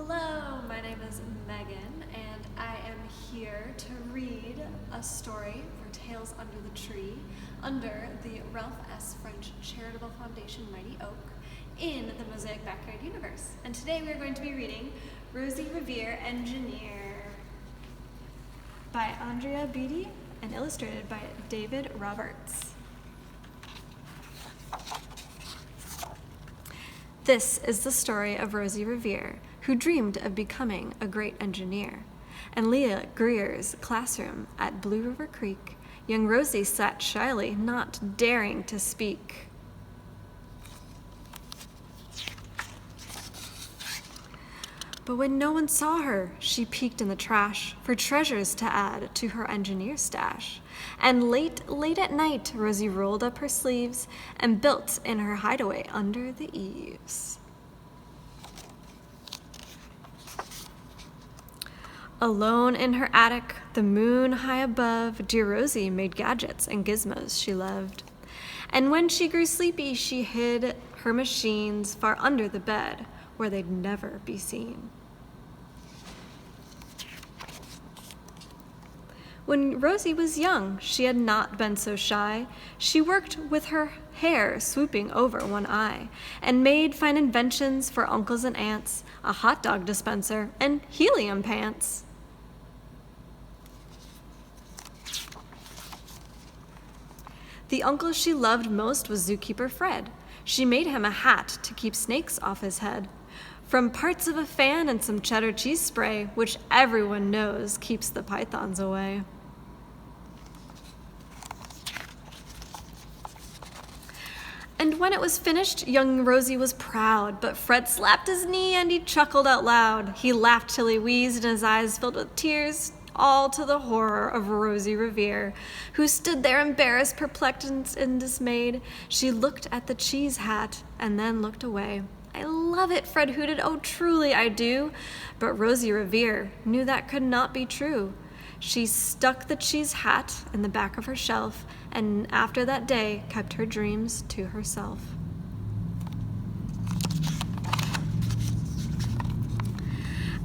Hello, my name is Megan, and I am here to read a story for Tales Under the Tree under the Ralph S. French Charitable Foundation Mighty Oak in the Mosaic Backyard universe. And today we are going to be reading Rosie Revere, Engineer by Andrea Beaty and illustrated by David Roberts. This is the story of Rosie Revere, who dreamed of becoming a great engineer. In Leah Greer's classroom at Blue River Creek, young Rosie sat shyly, not daring to speak. But when no one saw her, she peeked in the trash for treasures to add to her engineer stash. And late at night, Rosie rolled up her sleeves and built in her hideaway under the eaves. Alone in her attic, the moon high above, dear Rosie made gadgets and gizmos she loved. And when she grew sleepy, she hid her machines far under the bed, where they'd never be seen. When Rosie was young, she had not been so shy. She worked with her hair swooping over one eye and made fine inventions for uncles and aunts, a hot dog dispenser, and helium pants. The uncle she loved most was zookeeper Fred. She made him a hat to keep snakes off his head. From parts of a fan and some cheddar cheese spray, which everyone knows keeps the pythons away. And when it was finished, young Rosie was proud, but Fred slapped his knee and he chuckled out loud. He laughed till he wheezed and his eyes filled with tears, all to the horror of Rosie Revere, who stood there embarrassed, perplexed, and dismayed. She looked at the cheese hat and then looked away. "I love it," Fred hooted, "oh, truly I do." But Rosie Revere knew that could not be true. She stuck the cheese hat in the back of her shelf, and after that day kept her dreams to herself.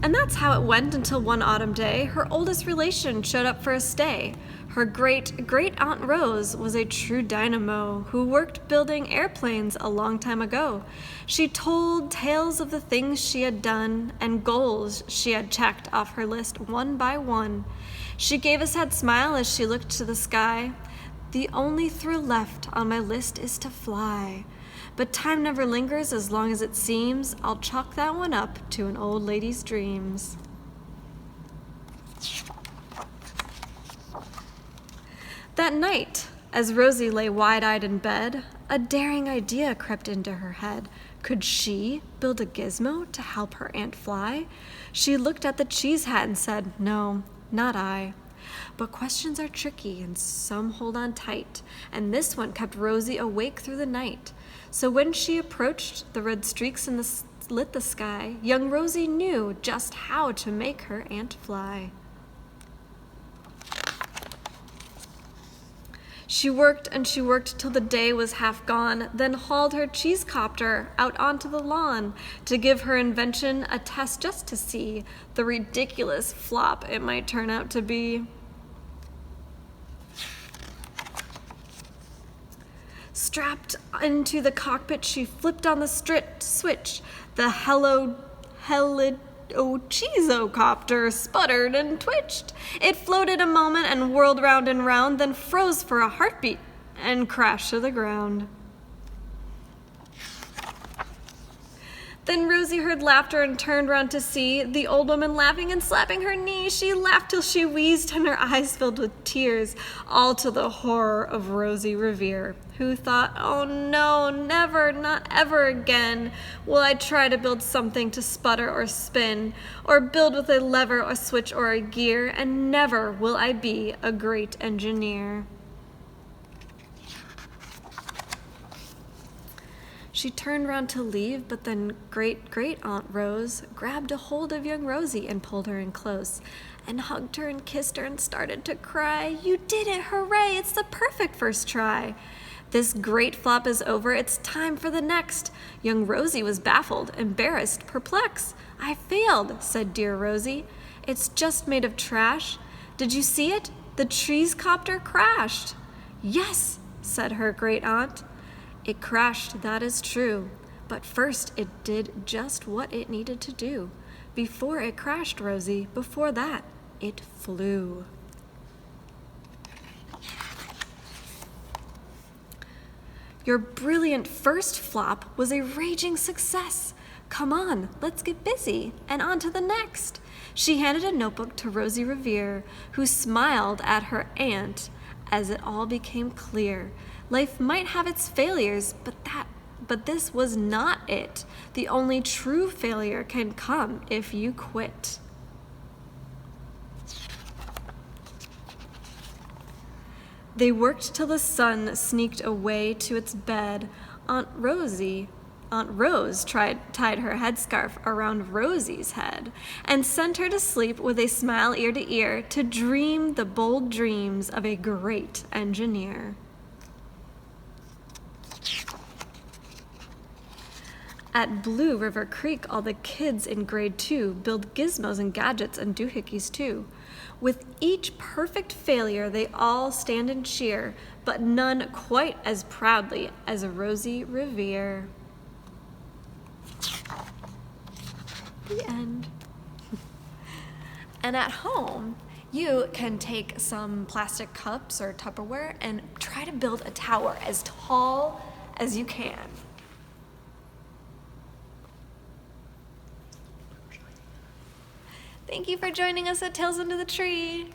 And that's how it went until one autumn day, her oldest relation showed up for a stay. Her great-great-aunt Rose was a true dynamo who worked building airplanes a long time ago. She told tales of the things she had done and goals she had checked off her list one by one. She gave a sad smile as she looked to the sky. "The only thrill left on my list is to fly. But time never lingers as long as it seems. I'll chalk that one up to an old lady's dreams." That night, as Rosie lay wide-eyed in bed, a daring idea crept into her head. Could she build a gizmo to help her aunt fly? She looked at the cheese hat and said, "No, not I." But questions are tricky and some hold on tight, and this one kept Rosie awake through the night. So when she approached the red streaks lit the sky, young Rosie knew just how to make her aunt fly. She worked and she worked till the day was half gone, then hauled her cheese copter out onto the lawn to give her invention a test just to see the ridiculous flop it might turn out to be. Strapped into the cockpit, she flipped on the switch. The cheesocopter sputtered and twitched. It floated a moment and whirled round and round, then froze for a heartbeat and crashed to the ground. Then Rosie heard laughter and turned round to see the old woman laughing and slapping her knee. She laughed till she wheezed and her eyes filled with tears, all to the horror of Rosie Revere, who thought, "Oh no, never, not ever again will I try to build something to sputter or spin, or build with a lever, a switch, or a gear, and never will I be a great engineer." She turned round to leave, but then great-great-aunt Rose grabbed a hold of young Rosie and pulled her in close and hugged her and kissed her and started to cry. "You did it! Hooray! It's the perfect first try!" This great flop is over, it's time for the next. Young Rosie was baffled, embarrassed, perplexed. I failed, said dear Rosie. It's just made of trash. Did you see it? The trees copter crashed. Yes, said her great aunt. It crashed, that is true. But first it did just what it needed to do. Before it crashed, Rosie, before that, it flew. Your brilliant first flop was a raging success. Come on, let's get busy, and on to the next. She handed a notebook to Rosie Revere, who smiled at her aunt as it all became clear. Life might have its failures, but this was not it. The only true failure can come if you quit. They worked till the sun sneaked away to its bed. Aunt Rose tied her headscarf around Rosie's head and sent her to sleep with a smile ear to ear to dream the bold dreams of a great engineer. At Blue River Creek, all the kids in grade 2 build gizmos and gadgets and doohickeys too. With each perfect failure, they all stand and cheer, but none quite as proudly as Rosie Revere. The end. And at home, you can take some plastic cups or Tupperware and try to build a tower as tall as you can. Thank you for joining us at Tales Under the Tree.